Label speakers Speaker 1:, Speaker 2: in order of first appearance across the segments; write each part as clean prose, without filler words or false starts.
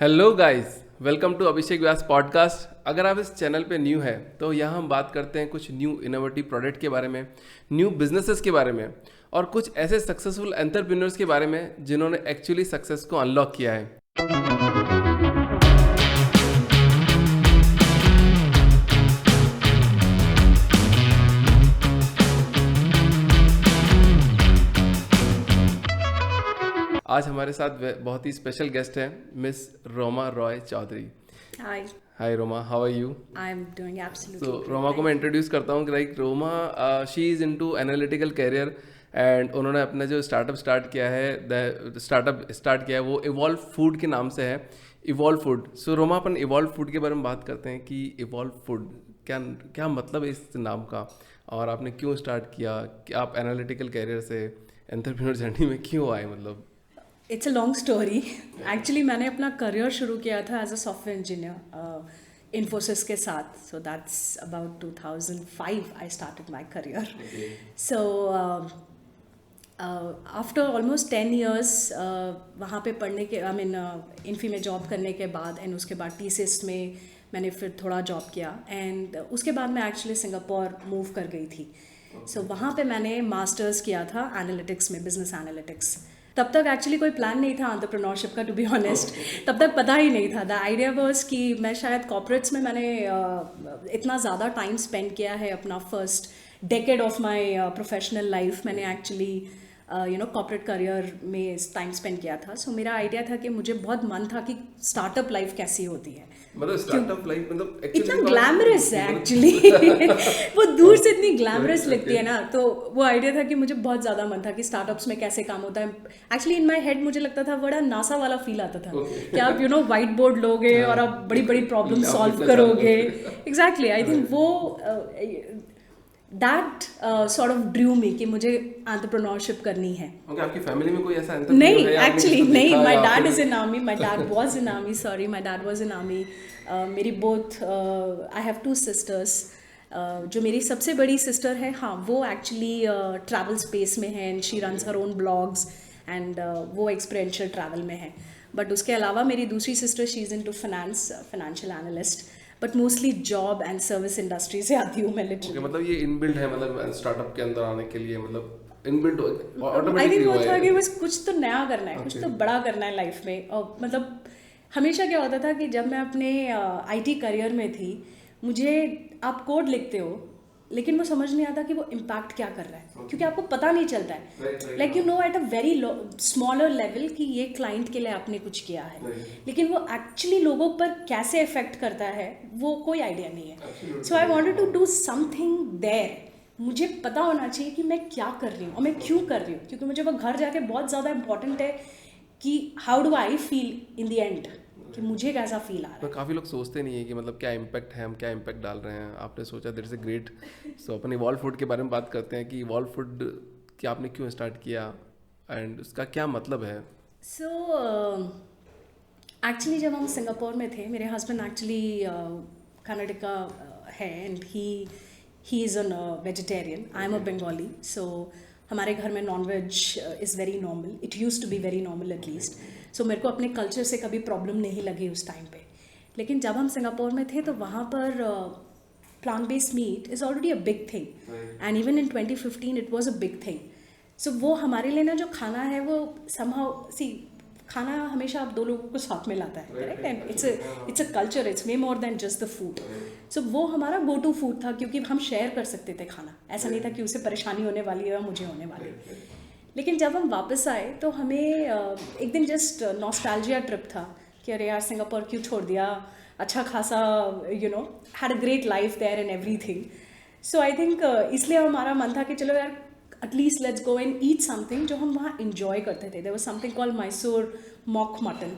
Speaker 1: Hello guys, welcome to Abhishek Vyas podcast. अगर आप इस चैनल पे न्यू है तो यहाँ हम बात करते हैं कुछ न्यू इनोवेटिव प्रोडक्ट के बारे में, न्यू बिजनेसेस के बारे में और कुछ ऐसे सक्सेसफुल एंटरप्रेन्योर्स के बारे में जिन्होंने एक्चुअली सक्सेस को अनलॉक किया है। आज हमारे साथ बहुत ही स्पेशल गेस्ट हैं miss Roma Roy Chaudhary.
Speaker 2: Hi,
Speaker 1: hi Roma, how are you?
Speaker 2: I'm doing absolutely
Speaker 1: तो
Speaker 2: great.
Speaker 1: रोमा को मैं इंट्रोड्यूस करता हूँ कि like Roma she is into analytical career and उन्होंने अपना जो स्टार्टअप स्टार्ट किया है वो इवॉल्व फूड के नाम से है, इवॉल्व फूड। सो रोमा, अपन इवॉल्व फूड के बारे में बात करते हैं कि इवॉल्व फूड क्या क्या मतलब है इस नाम का, और आपने क्यों स्टार्ट किया, कि आप एनालिटिकल कैरियर से एंटरप्रेन्योर जर्नी में क्यों आए? मतलब
Speaker 2: It's a long story. Actually, मैंने अपना करियर शुरू किया था as a software engineer Infosys के साथ. So that's about 2005 I started my career. So after almost 10 years वहाँ पे पढ़ने के इन्फी में जॉब करने के बाद एंड उसके बाद टीसीएस में मैंने फिर थोड़ा जॉब किया एंड उसके बाद मैं एक्चुअली सिंगापुर मूव कर गई थी. सो वहाँ पे मैंने मास्टर्स किया था एनालिटिक्स में, बिजनेस एनालिटिक्स. तब तक एक्चुअली कोई प्लान नहीं था एंटरप्रेन्योरशिप का, टू बी ऑनेस्ट. तब तक पता ही नहीं था. द आइडिया वाज कि मैं शायद कॉर्पोरेट्स में मैंने इतना ज़्यादा टाइम स्पेंड किया है. अपना first decade of my professional life मैंने एक्चुअली कॉर्पोरेट करियर में टाइम स्पेंड किया था. सो मेरा आइडिया था कि मुझे बहुत मन था कि स्टार्टअप लाइफ कैसी होती है.
Speaker 1: मतलब स्टार्टअप लाइफ मतलब
Speaker 2: इतना ग्लैमरस है एक्चुअली. वो दूर से इतनी ग्लैमरस लगती है ना, तो वो आइडिया था कि मुझे बहुत ज़्यादा मन था कि स्टार्टअप्स में कैसे काम होता है. एक्चुअली इन माय हेड मुझे लगता था बड़ा नासा वाला फील आता था कि आप व्हाइट बोर्ड लोगे और आप बड़ी बड़ी प्रॉब्लम सॉल्व करोगे. एग्जैक्टली, आई थिंक वो दैट सॉर्ट ऑफ ड्रू मी कि मुझे एंटरप्रेन्योरशिप करनी है.
Speaker 1: ओके, आपकी फैमिली में कोई ऐसा
Speaker 2: नहीं, एक्चुअली नहीं. My dad is in army, my dad was in army, sorry, my dad was in army. मेरी बोथ आई हैव 2 सिस्टर्स. जो मेरी सबसे बड़ी सिस्टर है, हाँ, वो एक्चुअली ट्रैवल स्पेस में है and she runs her own blogs and वो एक्सपीरियंशियल ट्रैवल में है. बट उसके अलावा मेरी दूसरी sister, she is into finance, financial analyst. But mostly job and service industry से आती हूँ मैं लिटरली.
Speaker 1: मतलब ये इनबिल्ट है, मतलब स्टार्टअप के अंदर आने के लिए, मतलब इनबिल्ट
Speaker 2: आई
Speaker 1: ऑटोमेटिकली
Speaker 2: थिंक वो
Speaker 1: हुआ
Speaker 2: था
Speaker 1: है।
Speaker 2: कि बस कुछ तो नया करना है, कुछ तो बड़ा करना है लाइफ में. और मतलब हमेशा क्या होता था कि जब मैं अपने आईटी करियर में थी, मुझे आप कोड लिखते हो लेकिन वो समझ नहीं आता कि वो इम्पैक्ट क्या कर रहा है, क्योंकि आपको पता नहीं चलता है. Like eight a very smaller level कि ये क्लाइंट के लिए आपने कुछ किया है, लेकिन वो एक्चुअली लोगों पर कैसे इफेक्ट करता है वो कोई आइडिया नहीं है. So I wanted to do something there. मुझे पता होना चाहिए कि मैं क्या कर रही हूँ और मैं क्यों कर रही हूँ, क्योंकि मुझे वो घर जाके बहुत ज़्यादा इंपॉर्टेंट है कि how do I feel in the end, कि मुझे कैसा फील आ रहा है.
Speaker 1: पर काफ़ी लोग सोचते नहीं है कि मतलब क्या इम्पैक्ट है, हम क्या इम्पैक्ट डाल रहे हैं. आपने सोचा that's a great. So upon evolve food के बारे में बात करते हैं कि इवॉल्व फूड कि आपने क्यों स्टार्ट किया एंड उसका क्या मतलब है.
Speaker 2: सो एक्चुअली जब हम सिंगापुर में थे, मेरे हस्बैंड एक्चुअली कर्नाटका है and he is a vegetarian. I am a Bengali. So हमारे घर में non veg is very normal. It use to be very normal at least. So मेरे को अपने कल्चर से कभी प्रॉब्लम नहीं लगी उस टाइम पे. लेकिन जब हम सिंगापुर में थे तो वहाँ पर plant based meat is already a big thing and even in 2015 it was a big thing. So वो हमारे लिए ना जो खाना है वो समहाउ सी, खाना हमेशा आप 2 लोगों को साथ में लाता है, correct. And it's a culture, it's way more than just the food. So वो हमारा गो टू फूड था, क्योंकि हम शेयर कर सकते थे खाना. ऐसा नहीं था कि उसे परेशानी होने वाली है या मुझे होने वाली है. लेकिन जब हम वापस आए तो हमें एक दिन जस्ट नॉस्टैल्जिया ट्रिप था कि अरे यार सिंगापुर क्यों छोड़ दिया, अच्छा खासा had a great life there and everything. So I think इसलिए हमारा मन था कि चलो यार at least let's go and eat something जो हम वहाँ इंजॉय करते थे. There was something called Mysore mock mutton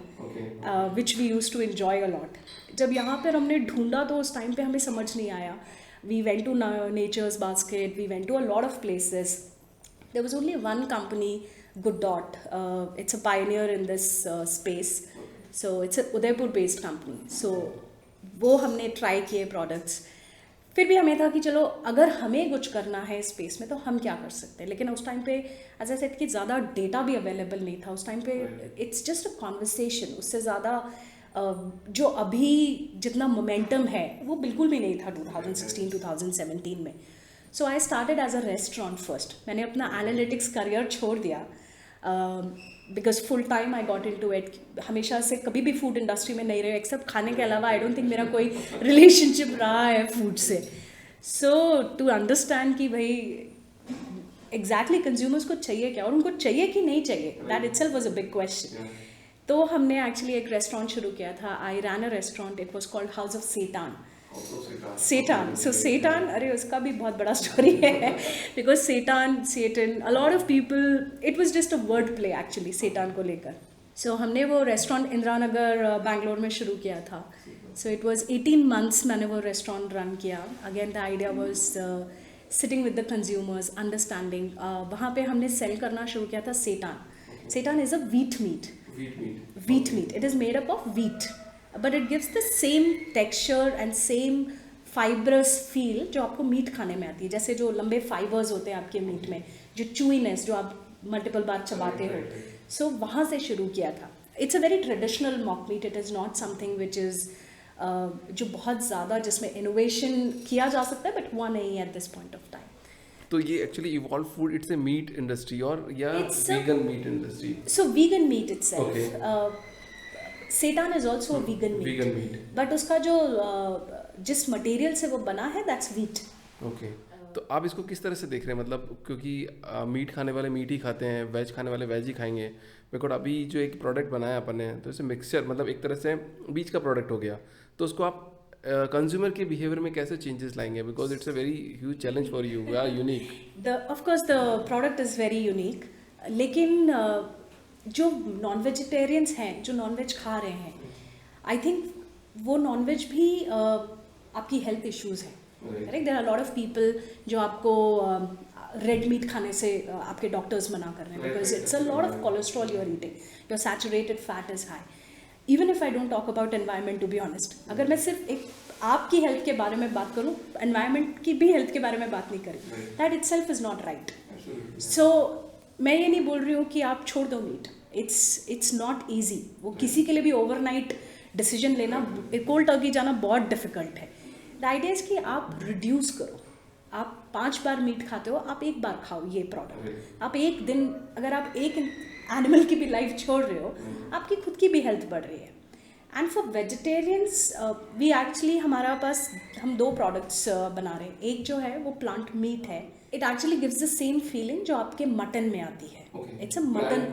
Speaker 2: which we use to enjoy a lot. जब यहाँ पर हमने ढूंढा तो उस टाइम पे हमें समझ नहीं आया. We went to Nature's Basket, we went to a lot of places. There was only one company, Good Dot. It's a pioneer in this space. So it's a Udaipur based company. So वो हमने try किए products. फिर भी हमें था कि चलो अगर हमें कुछ करना है स्पेस में तो हम क्या कर सकते हैं. लेकिन उस टाइम पे एज आई सेड कि ज़्यादा डेटा भी अवेलेबल नहीं था उस टाइम पे. It's just a conversation. उससे ज़्यादा जो अभी जितना मोमेंटम है वो बिल्कुल भी नहीं था 2016-2017 में. So I started as a restaurant first. मैंने अपना एनालिटिक्स करियर छोड़ दिया because full time I got into it. हमेशा से कभी भी फूड इंडस्ट्री में नहीं रहे एक्सेप्ट खाने के अलावा. आई डोंट थिंक मेरा कोई रिलेशनशिप रहा है फूड से. सो टू अंडरस्टैंड कि भाई एग्जैक्टली कंज्यूमर्स को चाहिए क्या और उनको चाहिए कि नहीं चाहिए, that itself was a big question. तो हमने एक्चुअली एक रेस्टोरेंट शुरू किया था. I ran a restaurant. It was called house of seitan. Seitan. So seitan, अरे उसका भी बहुत बड़ा स्टोरी है because seitan a lot of people, it was just a word play actually seitan को लेकर. सो हमने वो रेस्टोरेंट इंदिरा नगर बैंगलोर में शुरू किया था. सो इट वाज 18 months मैंने वो रेस्टोरेंट रन किया. Again the idea was sitting with the consumers, understanding. वहाँ पे हमने सेल करना शुरू किया था seitan. Seitan is a wheat meat. It is made up of wheat, but it gives the same texture and same fibrous feel जो आपको meet खाने में आती है. जैसे जो लंबे फाइबर्स होते हैं आपके मीट में, जो चूइनेस जो आप मल्टीपल बार चबाते हो. सो वहाँ से शुरू किया था. It's a very traditional mock meat. It is not something which is जो बहुत ज़्यादा जिसमें इनोवेशन किया जा सकता है, बट हुआ नहीं है at this point of time.
Speaker 1: तो ये actually evolve food it's a meat industry और या vegan meat industry?
Speaker 2: So vegan meat itself. Seitan is also a vegan meat, but उसका जो जिस मटेरियल से वो बना है दैट्स व्हीट.
Speaker 1: ओके. तो आप इसको किस तरह से देख रहे हैं? मतलब क्योंकि मीट खाने वाले मीट ही खाते हैं, वेज खाने वाले वेज ही खाएंगे. बिकॉज अभी जो एक प्रोडक्ट बनाया अपन ने, तो इसे मिक्सचर मतलब एक तरह से बीच का प्रोडक्ट हो गया. तो उसको आप कंज्यूमर के बिहेवियर में कैसे चेंजेस लाएंगे? Because it's a very huge challenge for you. We are unique.
Speaker 2: Of course the product is very unique. लेकिन जो नॉन वेजिटेरियंस हैं, जो नॉन वेज खा रहे हैं, आई थिंक वो नॉन वेज भी आपकी हेल्थ इश्यूज़ हैं. Correct. There are lot of people जो आपको रेड मीट खाने से आपके डॉक्टर्स मना कर रहे हैं because it's a lot of cholesterol you are eating. Your saturated fat is high. Even if I don't talk about environment, to be honest, अगर मैं सिर्फ एक आपकी हेल्थ के बारे में बात करूँ, एनवायरनमेंट की भी हेल्थ के बारे में बात नहीं करूँ, that itself is not right. So मैं ये नहीं बोल रही हूँ कि आप छोड़ दो मीट. It's not easy. वो किसी के लिए भी ओवरनाइट डिसीजन लेना, कोल्ड टर्की जाना बहुत डिफिकल्ट है. द आइडिया इज़ कि आप रिड्यूस करो. आप 5 बार मीट खाते हो, आप 1 बार खाओ ये प्रोडक्ट. आप एक दिन, अगर आप एक एनिमल की भी लाइफ छोड़ रहे हो, आपकी खुद की भी हेल्थ बढ़ रही है. And for vegetarians we actually, हमारा पास हम 2 प्रोडक्ट्स बना रहे हैं. एक जो है वो प्लांट मीट है. It actually gives the same feeling जो आपके मटन में आती है. It's a mutton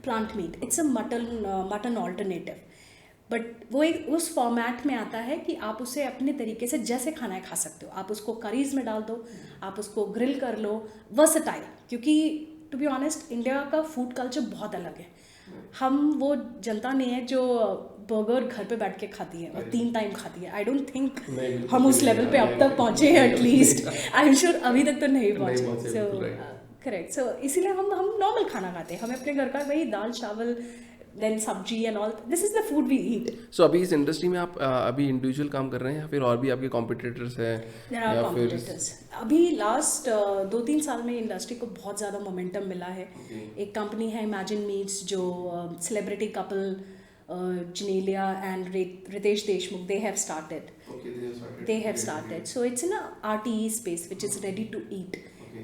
Speaker 2: plant meat. It's a mutton alternative. But वो एक उस फॉर्मेट में आता है कि आप उसे अपने तरीके से जैसे खाना है खा सकते हो. आप उसको करीज में डाल दो, आप उसको ग्रिल कर लो, वर्सेटाइल. क्योंकि टू बी ऑनेस्ट इंडिया का फूड कल्चर बहुत अलग है. हम वो जनता नहीं है जो बर्गर घर पे बैठ के खाती है और 3 टाइम खाती है. आई डोंट थिंक हम उस लेवल पे अब तक पहुँचे हैं. एटलीस्ट आई एम श्योर अभी तक तो नहीं पहुँचे. So correct. सो इसीलिए हम नॉर्मल खाना खाते हैं. हमें अपने घर का वही दाल चावल, then सब्जी and all, this is the food we eat.
Speaker 1: So अभी इस इंडस्ट्री में आप अभी इंडिविजुअल काम कर रहे हैं या फिर और भी आपके कॉम्पिटिटर्स हैं?
Speaker 2: या फिर अभी लास्ट 2-3 साल में इंडस्ट्री को बहुत ज़्यादा मोमेंटम मिला है. एक कंपनी है इमेजिन मीट्स जो celebrity couple Genelia and Riteish Deshmukh, they have started. So it's in a RTE space which is ready to eat.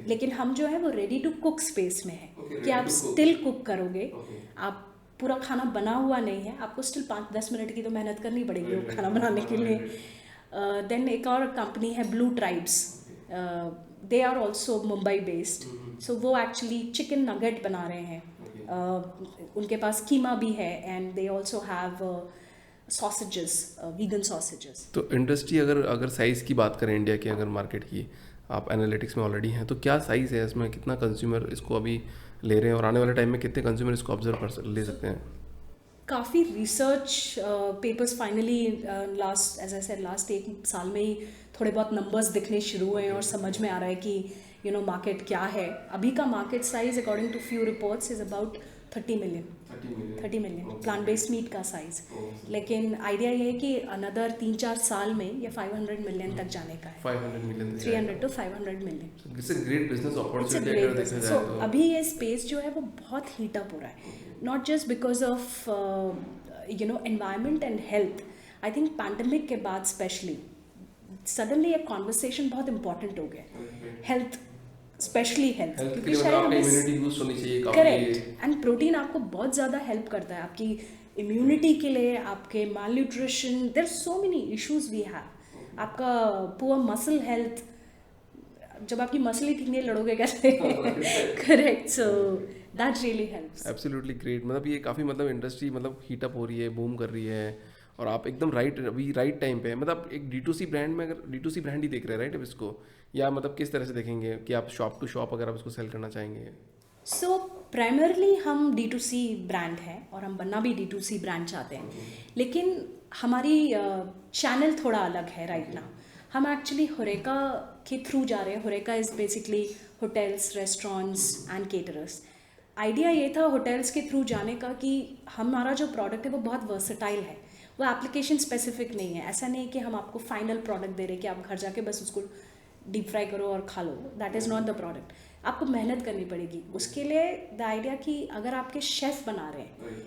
Speaker 2: लेकिन हम जो है वो रेडी टू कुक स्पेस में है कि आप स्टिल कुक करोगे. आप पूरा खाना बना हुआ नहीं है, आपको स्टिल 5-10 मिनट की तो मेहनत करनी पड़ेगी वो खाना बनाने के लिए. देन एक और कंपनी है Blue Tribes. They are also Mumbai based. So वो एक्चुअली चिकन नगेट बना रहे हैं. उनके पास कीमा भी है and they also have sausages, vegan sausages.
Speaker 1: तो इंडस्ट्री अगर साइज़ की बात करें इंडिया की, अगर मार्केट की, आप एनालिटिक्स में ऑलरेडी हैं, तो क्या साइज़ है इसमें? कितना कंज्यूमर इसको अभी ले रहे हैं और आने वाले टाइम में कितने कंज्यूमर इसको ऑब्जर्व ले सकते हैं?
Speaker 2: काफ़ी रिसर्च पेपर्स फाइनली लास्ट 1 साल में ही थोड़े बहुत नंबर्स दिखने शुरू हुए हैं और समझ में आ रहा है कि मार्केट क्या है. अभी का market size according to few reports is about 30 million plant based meat का साइज. लेकिन आइडिया ये है कि अनदर 3-4 साल में ये 500 मिलियन तक जाने का है.
Speaker 1: 500 million,
Speaker 2: 300 to 500 million.
Speaker 1: It's a great business opportunity.
Speaker 2: So अभी ये स्पेस जो है वो बहुत हीट अप हो रहा है. Not just because of environment and health, I think pandemic के बाद स्पेशली सडनली एक कॉन्वर्सेशन बहुत इंपॉर्टेंट हो गया, हेल्थ, स्पेशली हेल्थ, क्योंकि शायद हमें
Speaker 1: इम्यूनिटी बूस्ट होनी चाहिए काफी।
Speaker 2: करेक्ट, एंड प्रोटीन आपको बहुत ज़्यादा हेल्प करता है आपकी इम्यूनिटी के लिए, आपके malnutrition, there so many issues we have, आपका पुअर मसल हेल्थ, जब आपकी मसल ही ठीक नहीं लड़ोगे कैसे? Correct, so that really helps.
Speaker 1: Absolutely great, मतलब ये काफ़ी मतलब इंडस्ट्री मतलब हीट अप हो रही है, बूम कर रही है, और आप एकदम अभी राइट टाइम पे है। मतलब एक D2C ब्रांड में, अगर D2C ब्रांड ही देख रहे हैं राइट अब इसको, या मतलब किस तरह से देखेंगे कि आप शॉप टू शॉप अगर आप इसको सेल करना चाहेंगे?
Speaker 2: सो प्राइमरली हम D2C ब्रांड है और हम बनना भी D2C ब्रांड चाहते हैं, लेकिन हमारी चैनल थोड़ा अलग है राइट नाउ। हम एक्चुअली होरेका के थ्रू जा रहे हैं। होरेका is basically hotels, restaurants and caterers. Idea ये था होटल्स के थ्रू जाने का कि हमारा जो प्रोडक्ट है वो बहुत वर्सेटाइल है, वो एप्लीकेशन स्पेसिफिक नहीं है। ऐसा नहीं कि हम आपको फाइनल प्रोडक्ट दे रहे कि आप घर जाके बस उसको डीप फ्राई करो और खा लो, that is not the product. आपको मेहनत करनी पड़ेगी उसके लिए। द आइडिया कि अगर आपके शेफ़ बना रहे हैं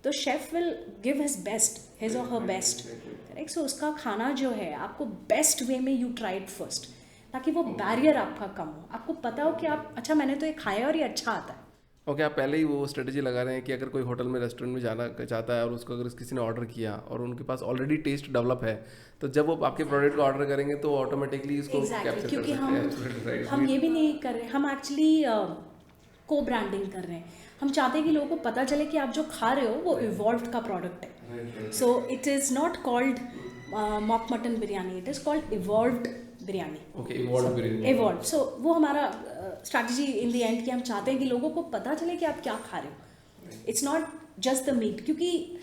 Speaker 2: तो chef will give his best, his और हर बेस्ट, करेक्ट। सो उसका खाना जो है आपको बेस्ट वे में यू ट्राई इट फर्स्ट, ताकि वो बैरियर आपका कम हो, आपको पता हो कि आप अच्छा मैंने तो ये खाया और ये अच्छा आता है।
Speaker 1: ओके, आप पहले ही वो स्ट्रेटजी लगा रहे हैं कि अगर कोई होटल में, रेस्टोरेंट में जाना चाहता है और उसको अगर किसी ने ऑर्डर किया और उनके पास ऑलरेडी टेस्ट डेवलप है, तो जब वो आपके प्रोडक्ट को ऑर्डर करेंगे तो ऑटोमेटिकली इसको कैप्चर
Speaker 2: क्योंकि
Speaker 1: कर सकते हैं।
Speaker 2: हम ये भी नहीं कर रहे, हम एक्चुअली को ब्रांडिंग कर रहे हैं। हम चाहते हैं कि लोगों को पता चले कि आप जो खा रहे हो वो इवॉल्व्ड का प्रोडक्ट है। So it is not called mock mutton biryani, it is called evolved biryani.
Speaker 1: Okay, evolved biryani,
Speaker 2: evolved. So वो हमारा स्ट्रैटेजी इन द एंड कि हम चाहते हैं कि लोगों को पता चले कि आप क्या खा रहे हो, it's not just the meat. क्योंकि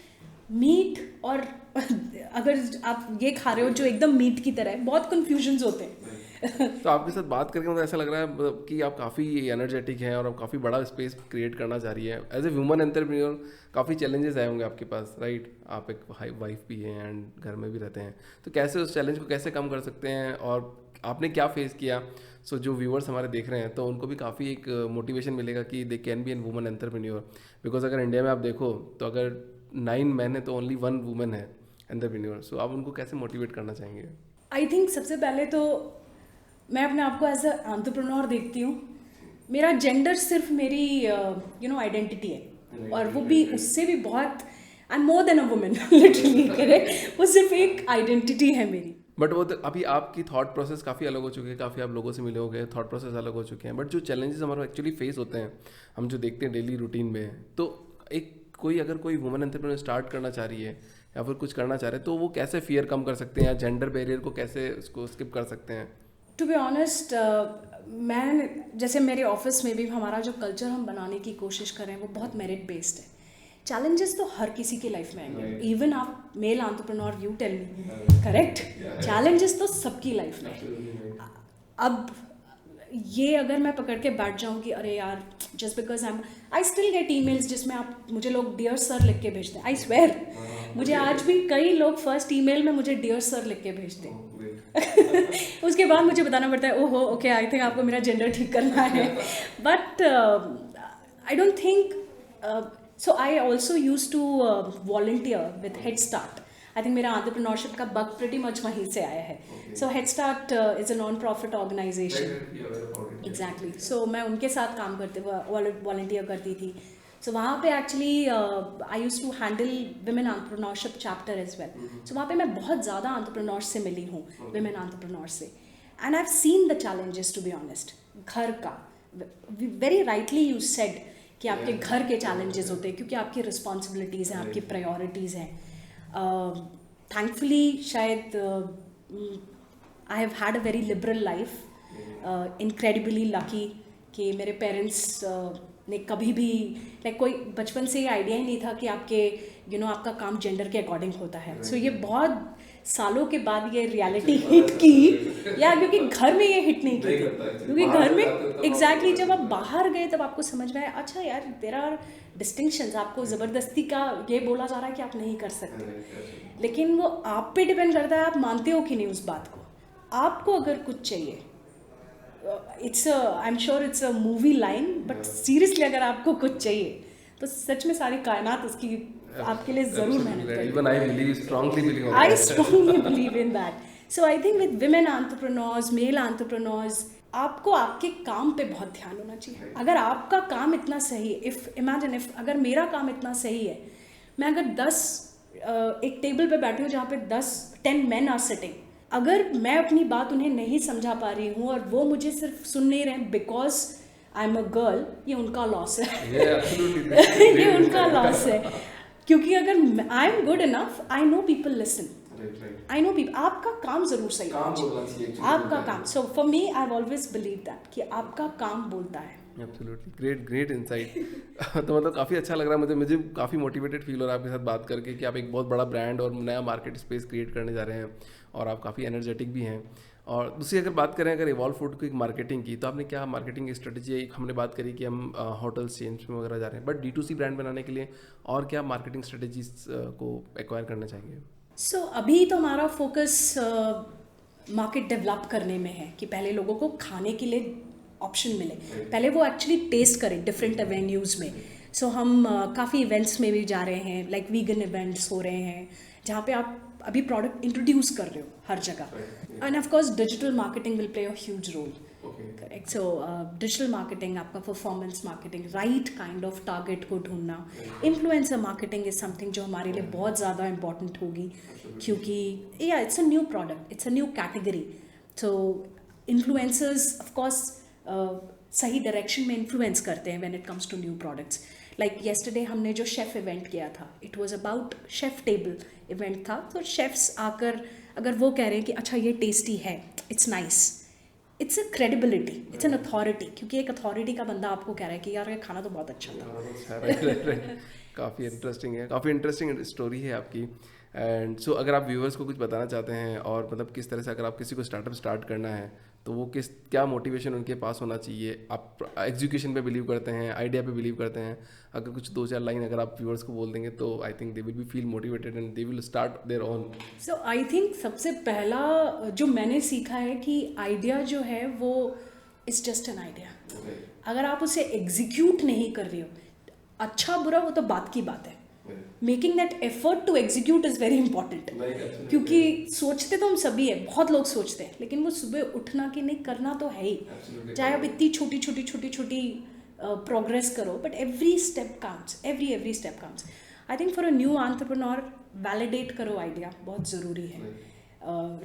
Speaker 2: मीट और अगर आप ये खा रहे हो जो एकदम मीट की तरह है, बहुत कन्फ्यूजन्स होते हैं।
Speaker 1: तो आपके साथ बात करके मुझे ऐसा लग रहा है मतलब कि आप काफ़ी एनर्जेटिक हैं और आप काफ़ी बड़ा स्पेस क्रिएट करना चाह रही है। एज ए वुमन एंटरप्रेन्योर काफ़ी चैलेंजेस आए होंगे आपके पास, राइट? आप एक वाइफ भी हैं एंड घर में भी रहते हैं, तो कैसे उस चैलेंज को कैसे कम कर सकते हैं और आपने क्या फेस किया? सो जो व्यूअर्स हमारे देख रहे हैं तो उनको भी काफ़ी एक मोटिवेशन मिलेगा कि they can be an woman entrepreneur. Because अगर इंडिया में आप देखो तो अगर 9 मैन है तो ओनली 1 वुमन है एंटरप्रेन्योर। सो आप उनको कैसे मोटिवेट करना चाहेंगे?
Speaker 2: आई थिंक सबसे पहले तो मैं अपने आप को एज अ एंटरप्रेन्योर देखती हूँ। मेरा जेंडर सिर्फ मेरी आइडेंटिटी है, और वो भी उससे भी बहुत, I am more than a woman literally, correct. वो सिर्फ एक आइडेंटिटी है मेरी।
Speaker 1: बट वो अभी आपकी थॉट प्रोसेस काफ़ी अलग हो चुकी है, काफ़ी आप लोगों से मिले हो गए, थॉट प्रोसेस अलग हो चुके हैं। बट जो चैलेंजेस हमारे एक्चुअली फेस होते हैं, हम जो देखते हैं डेली रूटीन में, तो अगर कोई वुमन एंटरप्रेन्योर स्टार्ट करना चाह रही है या फिर कुछ करना चाह रहे हैं, तो वो कैसे फियर कम कर सकते हैं या जेंडर बैरियर को कैसे उसको स्किप कर सकते हैं?
Speaker 2: टू बी ऑनेस्ट, मैं जैसे मेरे ऑफिस में भी हमारा जो कल्चर हम बनाने की कोशिश कर रहे हैं वो बहुत मेरिट बेस्ड है। चैलेंजेस तो हर किसी की लाइफ में आएंगे, इवन आप male entrepreneur, you tell me, correct. Challenges तो सबकी लाइफ में। अब ये अगर मैं पकड़ के बैठ जाऊँ कि अरे यार just because I still get emails जिसमें आप मुझे लोग डियर सर लिख के भेजते हैं। आई स्वेयर, मुझे आज भी कई लोग फर्स्ट ईमेल में मुझे डियर सर लिख के भेजते हैं। उसके बाद मुझे बताना पड़ता है ओहो ओके आई थिंक आपको मेरा जेंडर ठीक करना है। But I don't think so. I also use to volunteer with Head Start. I think मेरा एंटरप्रेन्योरशिप का बग प्रिटी मच वहीं से आया है। So Head Start is a non profit organisation. Exactly. So मैं उनके साथ काम करते वॉलंटियर करती थी। सो वहाँ पे actually I use to handle women entrepreneurship chapter as well. So वहाँ पे मैं बहुत ज़्यादा एंटरप्रेन्योर से मिली हूँ, विमेन एंटरप्रेन्योर से, and I have seen the challenges to be honest. घर का वेरी राइटली यू सेड कि आपके घर के चैलेंजेस होते हैं क्योंकि आपकी रिस्पॉन्सिबिलिटीज़ हैं, आपकी प्रायोरिटीज़ हैं। थैंकफुली शायद I have had a very liberal life, incredibly lucky कि मेरे पेरेंट्स ने कभी भी कोई बचपन से ही आइडिया ही नहीं था कि आपके आपका काम जेंडर के अकॉर्डिंग होता है। सो ये बहुत सालों के बाद ये रियलिटी हिट की, या क्योंकि घर में ये हिट नहीं की थी, क्योंकि घर में एग्जैक्टली जब आप बाहर गए तब आपको समझ में आया अच्छा यार देयर आर डिस्टिंक्शंस। आपको ज़बरदस्ती का ये बोला जा रहा है कि आप नहीं कर सकते, लेकिन वो आप पे डिपेंड करता है आप मानते हो कि नहीं उस बात को। आपको अगर कुछ चाहिए, it's I am sure it's a movie line, but seriously अगर आपको कुछ चाहिए तो सच में सारी कायनात उसकी आपके लिए ज़रूर मेहनत करें।
Speaker 1: Even I believe, strongly believe,
Speaker 2: I strongly believe in that. So I think with women entrepreneurs, male entrepreneurs, आपको आपके काम पे बहुत ध्यान होना चाहिए। अगर आपका काम इतना सही है, इमेजिन इफ अगर मेरा काम इतना सही है, मैं अगर 10 एक टेबल पे बैठी हूँ जहाँ पे 10 men are sitting, अगर मैं अपनी बात उन्हें नहीं समझा पा रही हूँ और वो मुझे सिर्फ सुन नहीं रहे because I am a girl, ये उनका लॉस है। ये उनका लॉस है, क्योंकि अगर I am good enough, I know people listen, I know people, आपका काम जरूर सही होना चाहिए, आपका काम। So for me I have always believe that कि आपका काम बोलता है।
Speaker 1: Absolutely, great insight. तो मतलब काफ़ी अच्छा लग रहा है मुझे काफ़ी मोटिवेटेड फील हो रहा है आपके साथ बात करके कि आप एक बहुत बड़ा ब्रांड और नया मार्केट स्पेस क्रिएट करने जा रहे हैं और आप काफ़ी एनर्जेटिक भी हैं। और दूसरी अगर बात करें अगर इवॉल्व फूड की मार्केटिंग की, तो आपने क्या मार्केटिंग स्ट्रेटजी, हमने बात करी कि हम होटल्स चेंज में वगैरह जा रहे हैं, बट D2C ब्रांड बनाने के लिए और क्या मार्केटिंग स्ट्रेटजीज को एक्वायर करना चाहिए?
Speaker 2: सो अभी तो हमारा फोकस मार्केट डेवलप करने में है कि पहले लोगों को खाने के लिए ऑप्शन मिले, पहले वो एक्चुअली टेस्ट करें डिफरेंट एवेन्यूज़ में। सो हम काफ़ी इवेंट्स में भी जा रहे हैं, लाइक वीगन इवेंट्स हो रहे हैं जहाँ पे आप अभी प्रोडक्ट इंट्रोड्यूस कर रहे हो हर जगह। And of course digital marketing will play a huge role, correct. So digital marketing, आपका performance marketing, right kind of target को ढूंढना, इन्फ्लुएंसर मार्केटिंग इज समथिंग जो हमारे लिए बहुत ज़्यादा इंपॉर्टेंट होगी, क्योंकि या it's a new product, it's a new category. So influencers of course सही डायरेक्शन में इन्फ्लुएंस करते हैं when it comes to new products. Like yesterday हमने जो शेफ़ इवेंट किया था, it was about chef table event था। तो शेफ्स आकर अगर वो कह रहे हैं कि अच्छा ये टेस्टी है, it's nice, it's a credibility, it's an authority, क्योंकि एक अथॉरिटी का बंदा आपको कह रहा है कि यार ये खाना तो बहुत अच्छा था।
Speaker 1: काफ़ी इंटरेस्टिंग है, काफ़ी इंटरेस्टिंग स्टोरी है आपकी। एंड सो अगर आप व्यूअर्स को कुछ बताना चाहते हैं और मतलब किस तरह से अगर आप किसी को स्टार्टअप स्टार्ट करना है तो वो क्या मोटिवेशन उनके पास होना चाहिए? आप एग्जीक्यूशन पे बिलीव करते हैं, आइडिया पे बिलीव करते हैं? अगर कुछ 2-4 लाइन अगर आप व्यूअर्स को बोल देंगे तो I think they will be feel motivated and they will start their own.
Speaker 2: So I think सबसे पहला जो मैंने सीखा है कि आइडिया जो है वो इज़ जस्ट एन आइडिया। अगर आप उसे एग्जीक्यूट नहीं कर रहे हो, अच्छा बुरा वो तो बात की बात है, making that effort to execute is very important. क्योंकि सोचते तो हम सभी है, बहुत लोग सोचते हैं, लेकिन वो सुबह उठना कि नहीं करना तो है ही, चाहे आप इतनी छोटी प्रोग्रेस करो, but every step counts, every step counts. I think for a new entrepreneur validate करो आइडिया, बहुत ज़रूरी है।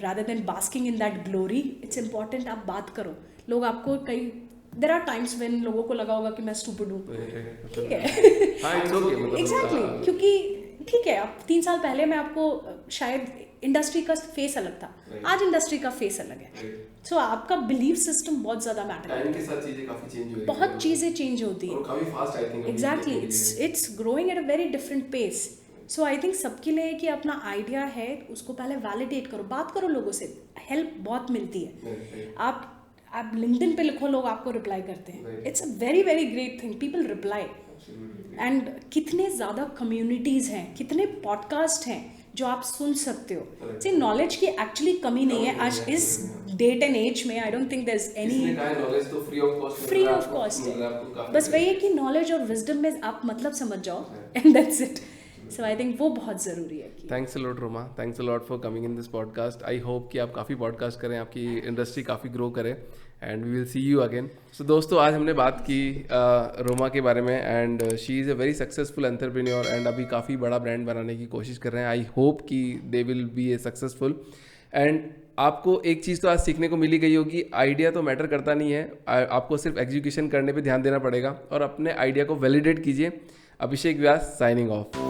Speaker 2: Rather than basking in that glory, it's important आप बात करो। लोग आपको देर आर टाइम्स व्हेन लोगों को लगा होगा कि मैं स्टूपिड हूँ, ठीक है, एग्जैक्टली, क्योंकि ठीक है, अब 3 साल पहले मैं आपको शायद इंडस्ट्री का फेस अलग था, आज इंडस्ट्री का फेस अलग है। सो आपका बिलीव सिस्टम बहुत ज़्यादा मैटर करता है,
Speaker 1: के साथ चीज़ें काफ़ी चेंज हो रही हैं,
Speaker 2: बहुत चीज़ें चेंज होती है,
Speaker 1: काफ़ी fast I think,
Speaker 2: exactly, it's growing at a very different pace. So I think सबके लिए कि अपना आइडिया है उसको पहले वैलिडेट करो, बात करो लोगों से, हेल्प बहुत मिलती है। आप लिंक्डइन पे लिखो, लोग आपको रिप्लाई करते हैं, it's a very great thing, people reply. And कितने ज़्यादा कम्युनिटीज़ हैं, कितने पॉडकास्ट हैं जो आप सुन सकते हो। से नॉलेज की एक्चुअली कमी नहीं है आज इस डेट एंड एज में। I don't think there is any
Speaker 1: knowledge तो फ्री ऑफ कॉस्ट
Speaker 2: है, बस वही है कि नॉलेज और विजडम में आप मतलब समझ जाओ, and that's it. So I think वो बहुत ज़रूरी है।
Speaker 1: Thanks a lot Roma, thanks a lot for coming in this podcast. I hope कि आप काफ़ी पॉडकास्ट करें, आपकी इंडस्ट्री काफ़ी ग्रो करे, and we will see you again. So दोस्तों, आज हमने बात की रोमा के बारे में, and she is a very successful entrepreneur and अभी काफ़ी बड़ा ब्रांड बनाने की कोशिश कर रहे हैं। आई होप कि they will be A successful. And आपको एक चीज़ तो आज सीखने को मिली गई होगी, आइडिया तो मैटर करता नहीं है, आपको सिर्फ एग्जीक्यूशन करने पे ध्यान देना पड़ेगा और अपने आइडिया को वैलिडेट कीजिए। अभिषेक व्यास साइनिंग ऑफ।